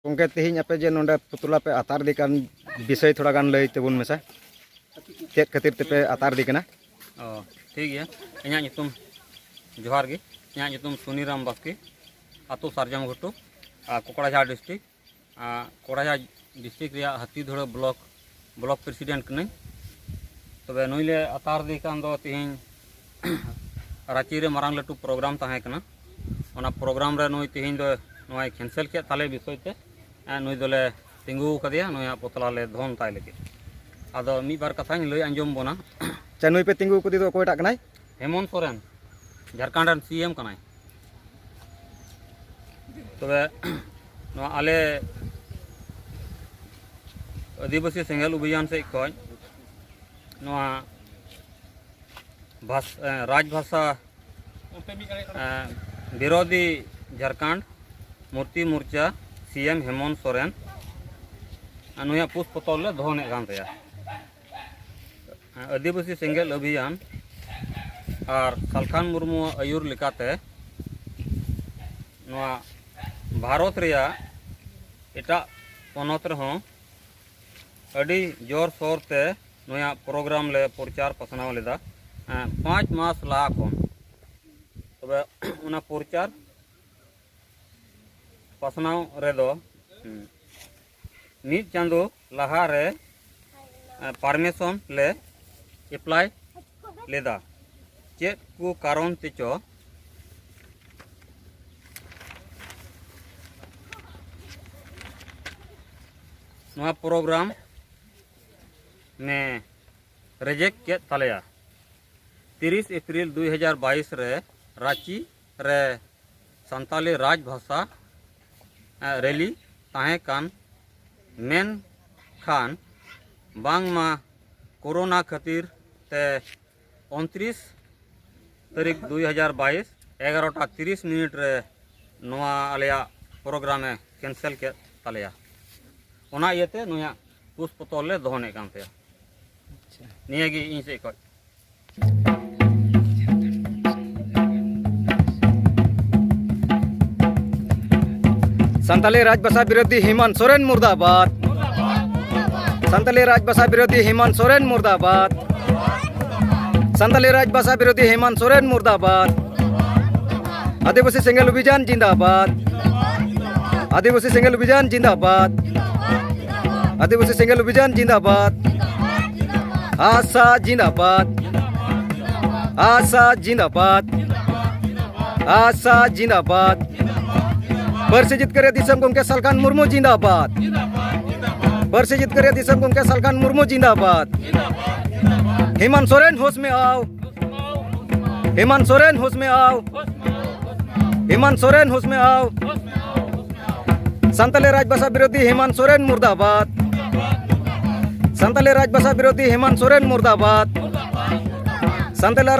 Gongke tihiñ ape je nonde putula pe atar di kan bisay थोड़ा गान लई तेबुन मेसा चेत खातिर तेपे अतार दी कना ठीक है इन्या nyutum जोहार गे इन्या nyutum सुनीराम बास्के आतो सारजाम घुटू कोकड़ाझाड़ डिस्ट्रिक्ट कोकड़ाझाड़ डिस्ट्रिक्ट रिया हाथीधुड़ा ब्लॉक प्रेसिडेंट कने तबे नइले अतार दी कान दो तिहिñ रांची रे मारांग लटू प्रोग्राम ताहे कना ओना प्रोग्राम रे नोय तिहिñ दो नोय कैंसिल के ताले विषय ते नोय दोले तिंगू कदिया नोय पोतला ले धोन ताय लगे आदो मी बार कथाñ लई अंजम बोना चनुई पे तिंगू कुदी दो कोयटा कनाय हेमंत सोरेन झारखंड रन सीएम कनाय तबे नो आले आदिवासी सेंगेल अभियान से खय नो राजभाषा विरोधी झारखंड मूर्ति मोर्चा सीएम हेमंत सोरेन नुया पुष्पतल ले धोने गान तया आदिवासी सेंगेल अभियान और सालखान मुर्मू आयुर लेकाते नुआ भारत रिया एटा पनत रहों अडी जोर सोर ते नुया प्रोग्राम ले प्रचार पसनाव लेदा 5 मास लहा खन तबे उना प्रचार पसनाव रेदो मीद चांदो लहा रे परमिशन ले अप्लाई लेदा चेत को कारण तेचो नवा प्रोग्राम में रिजेक्ट के तलया 30 अप्रैल 2022 रे रांची रे संताली राजभाषा रैली ताहे कान मेन खान बांगमा कोरोना खातिर ते 29 तारीख 2022 11:30 रे नवा आलिया प्रोग्राम कैंसिल के तलया ओना इयते नुया पुष्पतल ले दोहने कान ते नियागी इन से को संताली राजभाषा विरोधी हेमंत सोरेन मुर्दाबाद संताली राजभाषा विरोधी हेमंत सोरेन मुर्दाबाद संताली राजभाषा विरोधी हेमंत सोरेन मुर्दाबाद आदिवासी सेंगेल अभियान जिंदाबाद आदिवासी सेंगेल अभियान जिंदाबाद आदिवासी सेंगेल अभियान जिंदाबाद आशा जिंदाबाद आशा जिंदाबाद आशा जिंदाबाद बरसे जितकर दिसम गंके सालखान मुर्मू जिंदाबाद बरसे जितकर दिसम गंके सालखान मुर्मू जिंदाबाद हेमंत सोरेन होश में आओ हेमंत सोरेन होश में आओ हेमंत सोरेन होश में आओ संताली राजभाषा विरोधी हेमंत सोरेन मुर्दाबाद संताली राजभाषा विरोधी हेमंत सोरेन मुर्दाबाद संताली